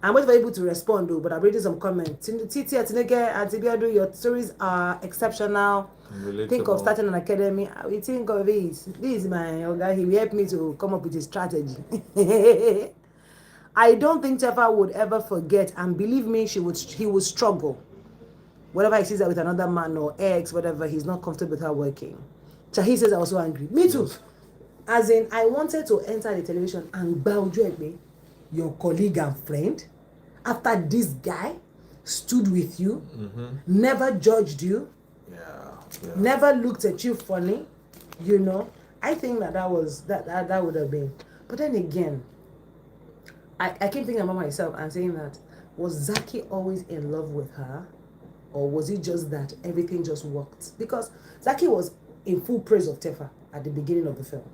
I'm waiting for people to respond though, but I'm reading some comments. Titi Atineke and Biodun, your stories are exceptional. Relatable. Think of starting an academy. We think of this. This is my guy. He will help me to come up with a strategy. I don't think Tefa would ever forget, and believe me, he would struggle. Whatever he sees her with another man or ex, whatever, he's not comfortable with her working. Chahi says I was so angry. Me too. As in, I wanted to enter the television and bow me, your colleague and friend, after this guy stood with you, never judged you, never looked at you funny, I think that would have been. But then again, I keep thinking about myself and saying that, was Zaki always in love with her? Or was it just that everything just worked? Because Zaki was in full praise of Tefa at the beginning of the film.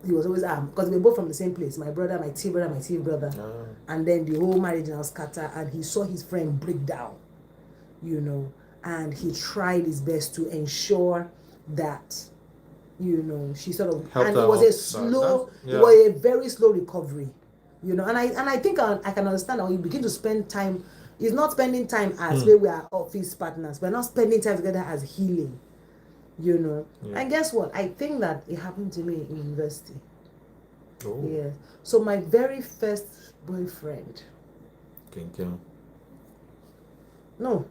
he was always because we were both from the same place. My brother, my tea brother, my tea brother, and then the whole marriage now scatter. And he saw his friend break down, you know, and he tried his best to ensure that, you know, she sort of helped, and it was a slow, it was a very slow recovery, you know. And I think I can understand how you begin to spend time. It's not spending time as where we are office partners. We're not spending time together as healing, you know. And guess what? I think that it happened to me in university. Oh. Yeah. So my very first boyfriend. King. No,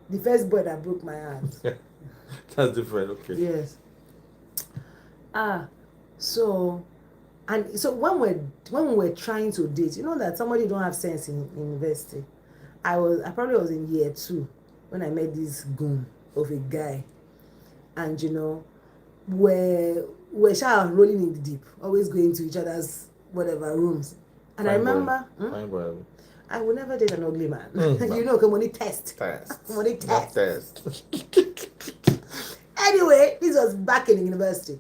the first boy that broke my heart. That's different. Okay. Yes. So when we were trying to date, you know that somebody don't have sense in university. I probably was in year 2 when I met this goon of a guy, and you know, we're rolling in the deep, always going to each other's whatever rooms. And I remember, I would never date an ugly man. You know, money test. Money test. Anyway, this was back in the university,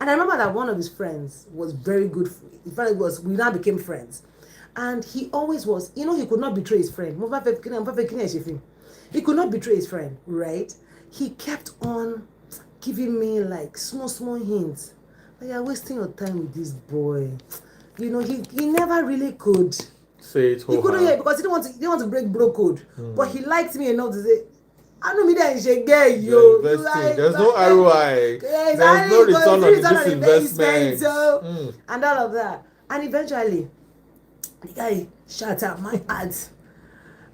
and I remember that one of his friends was very good. In fact, we now became friends. And he always was, you know, he could not betray his friend. He could not betray his friend, right? He kept on giving me like small hints. Like, you're wasting your time with this boy. You know, he never really could say it. He couldn't hear because he didn't want to break bro code. But he liked me enough to say, I know me there and she get you. There's no ROI. There's no return on this investment. So, and all of that. And eventually, the guy shut up my heart.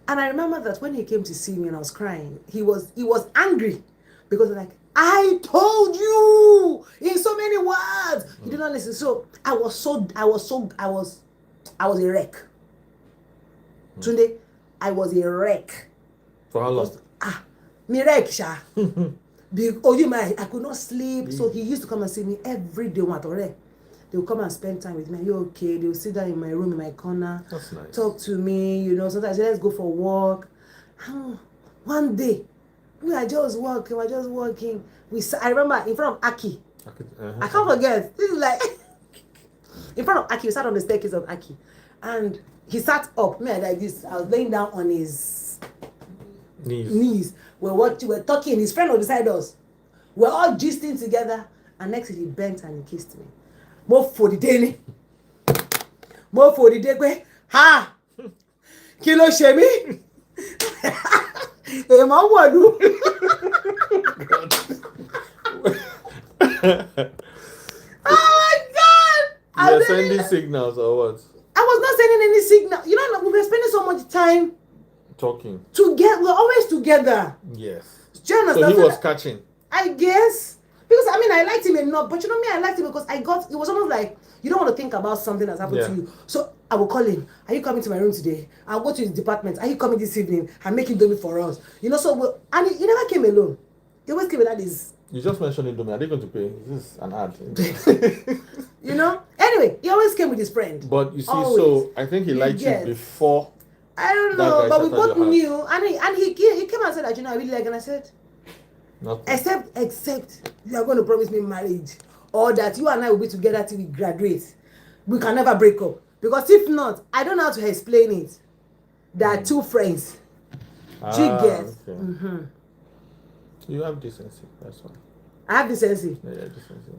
And I remember that when he came to see me and I was crying, he was angry because like, I told you in so many words. He did not listen. So I was a wreck. Tunde, I was a wreck. For how long? Me wreck, sha. I could not sleep. So he used to come and see me every day. They will come and spend time with me. Are you okay? They will sit down in my room, in my corner. That's nice. Talk to me, you know. Sometimes I say, let's go for a walk. One day, we are just walking. I remember in front of Aki. I can't forget. This is like in front of Aki. We sat on the staircase of Aki, and he sat up. Me like this. I was laying down on his knees. We're talking. His friend was beside us. We're all gisting together. And next he bent and he kissed me. Mo for the day pé ha kí ló ṣe mí èèmọ̀ wọ̀lú. Oh my God! You are sending signals or what? I was not sending any signal. You know, we were spending so much time talking. We're always together. Yes. Do you understand? So he was catching. I guess. Because I liked him enough, but you know me, I liked him because it was almost like you don't want to think about something that's happened to you. So I will call him. Are you coming to my room today? I'll go to his department. Are you coming this evening? I'm making Indomie for us. You know, and he never came alone. He always came with this. You just mentioned Indomie. Are they going to pay? Is this an ad? You know? Anyway, he always came with his friend. But you see, so I think he liked you before. I don't know, but we both knew. And he came and said that, you know, I really like, and I said, nothing. Except you are going to promise me marriage, or that you and I will be together till we graduate. We can never break up. Because if not, I don't know how to explain it. There are two friends. Do you get? Okay. Mm-hmm. You have decency, that's why. I have decency. Yeah, decency.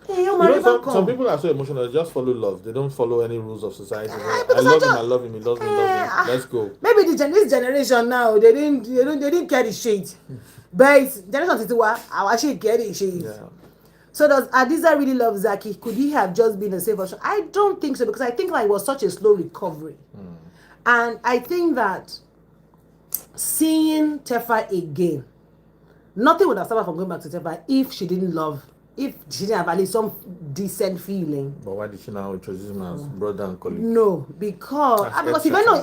Hey, you know, some people are so emotional, they just follow love. They don't follow any rules of society. I love him, he loves me, let's go. Maybe this generation now, they didn't carry shit. But generation Titiwa, I actually carry shit. Yeah. So does Adiza really love Zaki? Could he have just been a safe option? I don't think so, because I think like it was such a slow recovery. And I think that seeing Tefa again, nothing would have stopped her from going back to Tefa if she didn't have at least some decent feeling. But why did she now introduce him as brother and colleague? No, because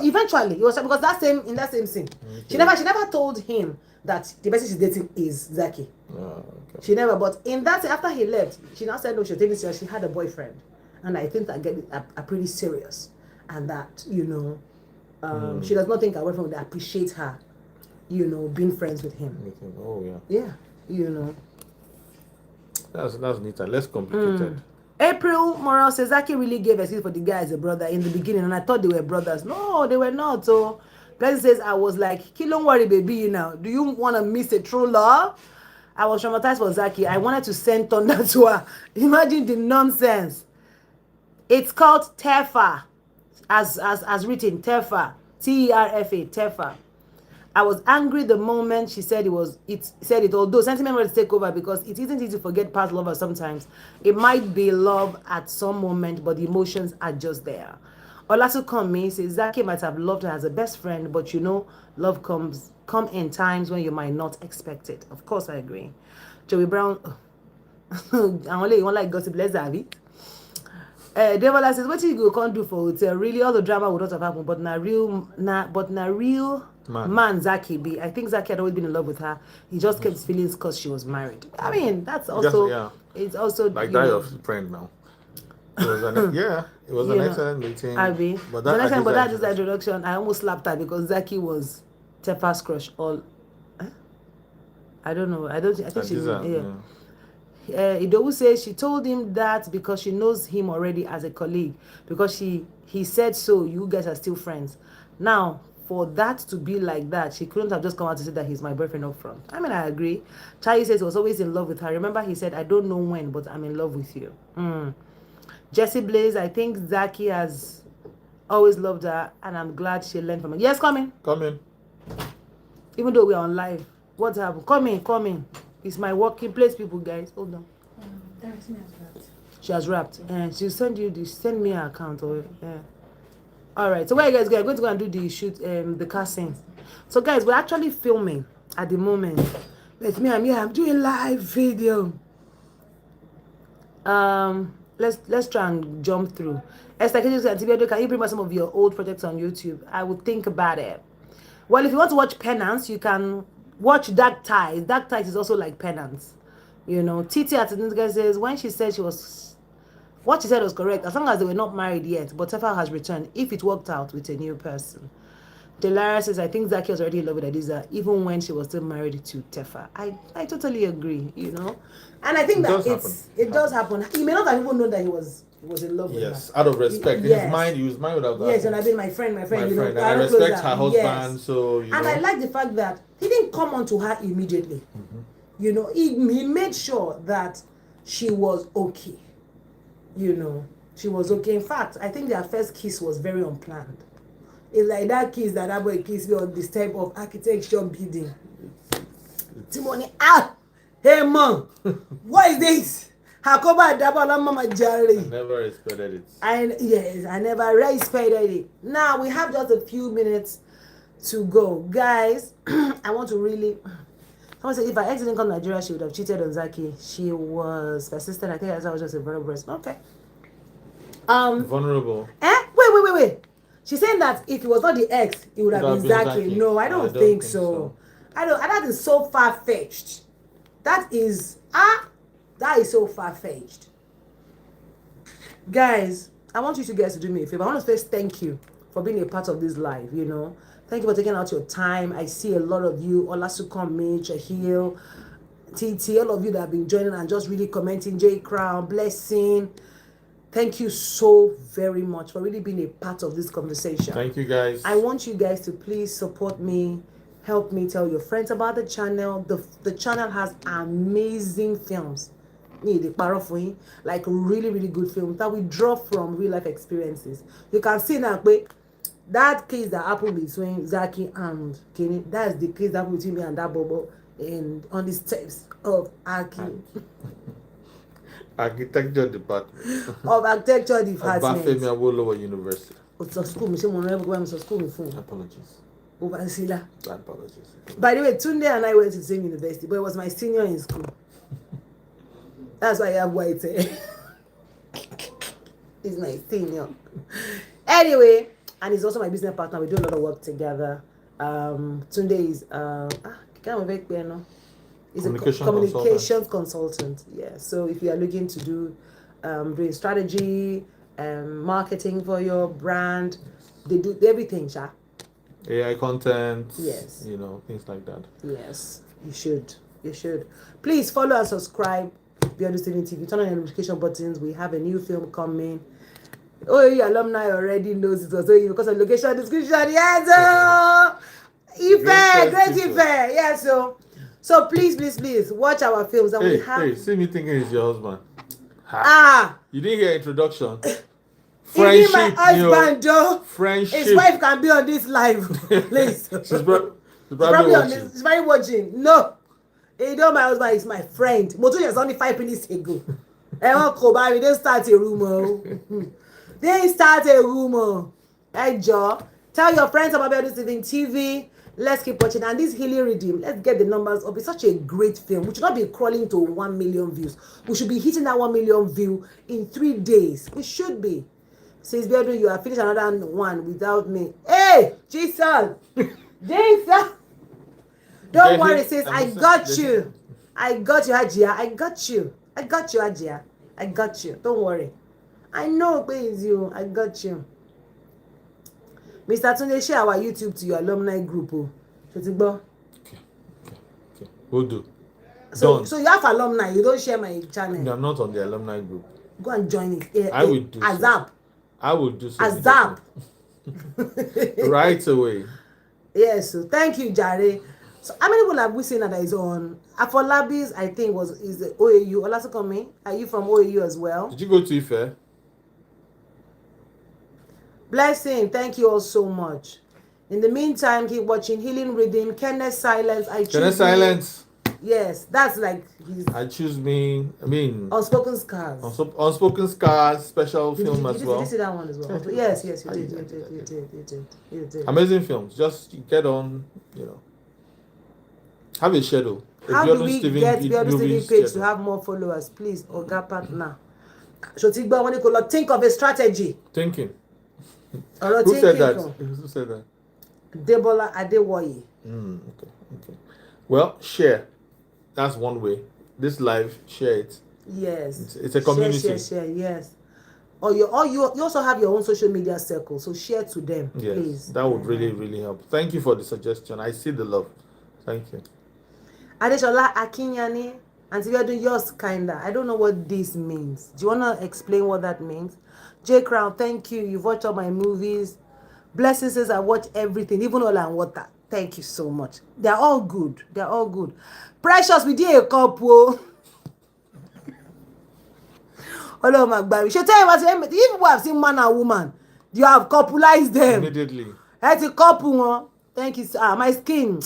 eventually it was because in that same scene, okay. She never told him that the person she's dating is Zaki. Okay. She never. But in that, after he left, she now said no, she was taking serious. She had a boyfriend, and I think that are pretty serious, and that she does not think her boyfriend would appreciate her, being friends with him. Oh yeah. Yeah, That's neat and less complicated. April Morale says Zaki really gave excuse for the guy as a brother in the beginning, and I thought they were brothers. No, they were not. So Blessing says I was like, don't worry, baby. You know, do you want to miss a true love? I was traumatized for Zaki. I wanted to send thunder to her. Imagine the nonsense. It's called Tefa, as written Tefa, Terfa, Tefa. I was angry the moment she said it. Although sentiment will take over because it isn't easy to forget past lovers sometimes. It might be love at some moment, but the emotions are just there. Olasukanmi says Zaki might have loved her as a best friend, but you know, love come in times when you might not expect it. Of course, I agree. Joey Brown, I only want like gossip. Let's have it. Devola says, what you can't do for hotel? Really, all the drama would not have happened, but na real man Zaki be. I think Zaki had always been in love with her. He just kept his feelings because she was married. I mean, that's also it's also like that of friend now. It was an excellent meeting. Abi, but that is the introduction. I almost slapped her because Zaki was Tefa's crush. I don't know. I think she's Idowu says she told him that because she knows him already as a colleague, because he said so. You guys are still friends. Now, for that to be like that, she couldn't have just come out to say that he's my boyfriend up front. I mean, I agree. Charlie says he was always in love with her. Remember, he said, I don't know when, but I'm in love with you. Jesse Blaze, I think Zaki has always loved her, and I'm glad she learned from it. Yes, come in. Come in. Even though we're on live. What happened? Come in. It's my working place, people, guys. Hold on. She has wrapped. And she'll send me her account. All right. So where you guys go? I'm going to go and do the shoot, the casting. So guys, we're actually filming at the moment. Let me, I'm doing live video. Let's try and jump through. Esther, can you bring back some of your old projects on YouTube? I would think about it. Well, if you want to watch Penance, you can watch Dark Ties. Dark Ties is also like Penance. You know, Titi at the says what she said was correct, as long as they were not married yet, but Tefa has returned if it worked out with a new person. Delara says, I think Zaki was already in love with Adiza, even when she was still married to Tefa. I totally agree, you know. And I think it does happen. He may not have even known that he was in love with her. Yes, out of respect. In his mind, he was married without that. Yes, and I've been my friend, you know. And I respect her husband, yes. So, you know. And I like the fact that he didn't come on to her immediately. You know, he made sure that she was okay. You know, she was okay. In fact, I think their first kiss was very unplanned. It's like that kiss that boy kissed me on this type of architecture building. Timoni, hey mom, what is this? Hakoba Dabala Mama Jari. I never expected it. I never expected it. Now we have just a few minutes to go. Guys, I want to really... Someone said if I didn't come to Nigeria, she would have cheated on Zaki. She was persistent. I think I was just a vulnerable person. Okay. Vulnerable. Wait. She's saying that if it was not the ex, it would have been Zaki. No, I don't think so. That is so far-fetched. That is so far-fetched. Guys, I want you guys to do me a favor. I want to first thank you for being a part of this live, you know. Thank you for taking out your time. I see a lot of you, Olasukanmi, Chahil, TT, all of you that have been joining and just really commenting, J Crown, Blessing. Thank you so very much for really being a part of this conversation. Thank you, guys. I want you guys to please support me, help me tell your friends about the channel. The channel has amazing films. Like really, really good films that we draw from real life experiences. You can see now, that case that happened between Zaki and Kenny, that's the case that happened between me and that Bobo on the steps of Aki. Architecture department. Of architecture department. Bafemi Awolowo University. Apologies. Apologies. By the way, Tunde and I went to the same university, but it was my senior in school. That's why I have white hair. He's my senior. Anyway, and he's also my business partner. We do a lot of work together. Tunde is he's a communications consultant. Yeah. So if you are looking to do doing strategy, marketing for your brand, they do everything, Sha. AI content. Yes. You know, things like that. Yes, you should. Please follow and subscribe BIODUNSTEPHEN TV. Turn on your notification buttons. We have a new film coming. Oh, your alumni already knows it was because of location description. Yes, Great Ife. Yes, so please watch our films. And we have. Hey, see me thinking it's your husband. You didn't hear introduction. Friendship, my husband, Joe. Friendship. His wife can be on this live, please. She's probably watching. She's probably watching. No, you know my husband is my friend. Motu was only 5 minutes ago. We didn't start a rumor. They start a rumor. Hey, Joe, tell your friends about BIODUNSTEPHEN TV. Let's keep watching. And this Healing Redeem, let's get the numbers up. It's such a great film. We should not be crawling to 1 million views. We should be hitting that 1 million view in 3 days. We should be. Says Biodu, you have finished another one without me. Hey, Jesus! Jesus! Don't worry, sis. I got you. I got you, Hajia. I got you, Hajia. I got you. Don't worry. I know it's you. I got you. Mr. Tunde, share our YouTube to your alumni group. Okay. We'll do. So you have alumni. You don't share my channel. No, I'm not on the alumni group. Go and join it. Yeah, I will do. Azap. I will do so. Azap. Right away. Yes. So thank you, Jare. So how many people have we seen that is on? Afolabis, I think is the OAU. Olasokomi, are you from OAU as well? Did you go to Ife? Blessing, thank you all so much. In the meantime, keep watching Healing Redeem, Kenneth Silence. Kenneth Silence. Yes, that's like his. I choose me. I mean, Unspoken Scars. Unspoken Scars special film as well. Did you see that one as well? Yes, you did. Amazing films. Just get on, have a schedule. How do we get BIODUNSTEPHEN page to have more followers? Please, Oga partner. Shotigba, when you think of a strategy. Thinking. Who said that? Who said that? Debola Adewoye. Okay. Well, share. That's one way. This live, share it. Yes. It's a community. Share, yes. Or you also have your own social media circle, so share to them, yes, please. That would really, really help. Thank you for the suggestion. I see the love. Thank you. Adeshola Akinyani, and you're doing yours kinda. I don't know what this means. Do you wanna explain what that means? J Crown, thank you. You've watched all my movies. Blessing says I watch everything, even Oil and Water. Thank you so much. They're all good. Precious, we did a couple. Hello, my baby. She'll tell you what, if people have seen man and woman, you have coupleized them. Immediately. That's a couple. Thank you, sir. My skin.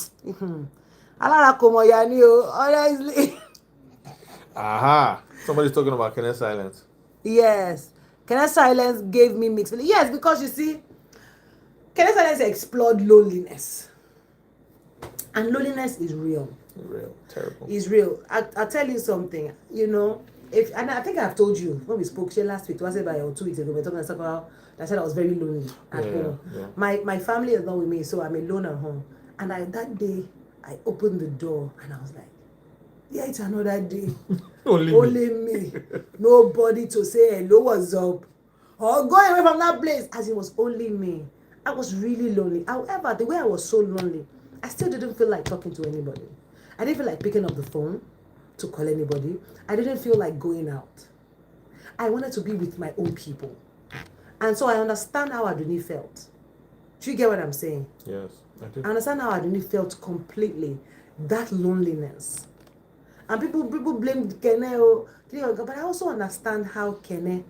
Honestly. Aha. Somebody's talking about Kenneth Silence. Yes. Kenneth Silence gave me mixed feelings. Yes, because you see, Kenneth Silence explored loneliness. And loneliness is real. Real. Terrible. It's real. I'll tell you something. And I think I've told you when we spoke last week, was it by 2 weeks ago, we were talking about I said I was very lonely at home. Yeah. My family is not with me, so I'm alone at home. And that day, I opened the door and I was like, yeah, it's another day. Only me. Nobody to say hello, what's up, or go away from that place. As it was only me. I was really lonely. However, the way I was so lonely, I still didn't feel like talking to anybody. I didn't feel like picking up the phone to call anybody. I didn't feel like going out. I wanted to be with my own people. And so I understand how Aduni felt. Do you get what I'm saying? Yes, I do. I understand how Aduni felt completely. That loneliness. And people blame Kene, but I also understand how Kene,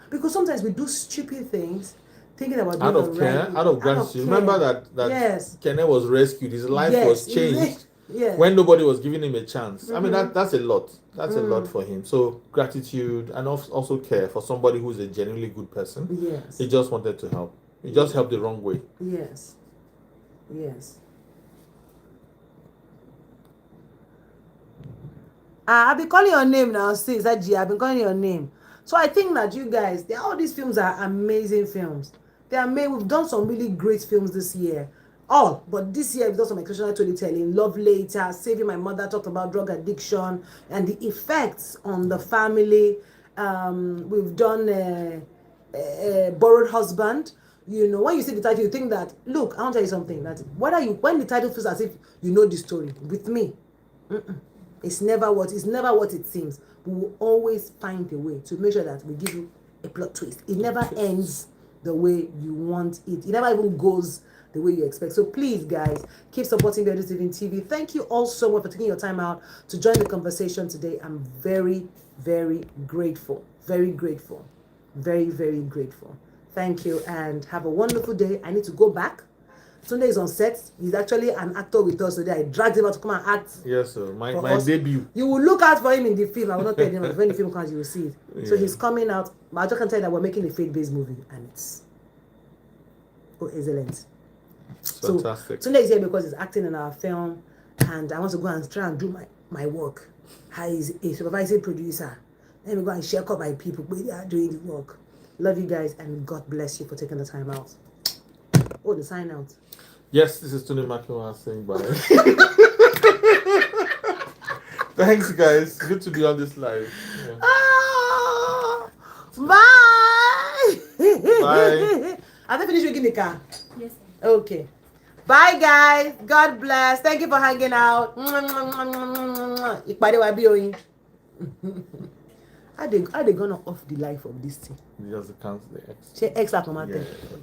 because sometimes we do stupid things, thinking about out of care, out of gratitude. Remember that yes. Kene was rescued. His life was changed when nobody was giving him a chance. I mean, that's a lot. That's a lot for him. So gratitude and also care for somebody who's a genuinely good person. Yes. He just wanted to help. He just helped the wrong way. Yes. I've been calling your name now, sis. I've been calling your name. So I think that you guys, all these films are amazing films. We've done some really great films this year. But this year we've done some exceptional storytelling. Love Later, Saving My Mother, talked about drug addiction and the effects on the family. We've done Borrowed Husband. When you see the title, you think that, look, I want to tell you something. That when the title feels as if you know the story, with me, It's never what it seems. We will always find a way to make sure that we give you a plot twist. It never ends the way you want it. It never even goes the way you expect. So please, guys, keep supporting BIODUNSTEPHEN TV. Thank you all so much for taking your time out to join the conversation today. I'm very, very grateful. Very grateful. Very, very grateful. Thank you, and have a wonderful day. I need to go back. Sunday is on set. He's actually an actor with us today. I dragged him out to come and act. Yes, sir. My debut. You will look out for him in the film. I will not tell him. When the film comes, you will see it. Yeah. So he's coming out. But I just can tell you that we're making a faith-based movie, and it's excellent. Fantastic. So Sunday is here because he's acting in our film, and I want to go and try and do my work. He's a supervising producer. Let me go and share up my people, but they are doing the work. Love you guys, and God bless you for taking the time out. Oh, the sign out. Yes, this is Tony Makiwa saying bye. Thanks, guys. Good to be on this live. Yeah. Oh, bye. Bye. Have they finished making the car? Yes. Okay. Bye, guys. God bless. Thank you for hanging out. How they gonna off the life of this thing? Just cancel the X. She X up on my thing. Yeah.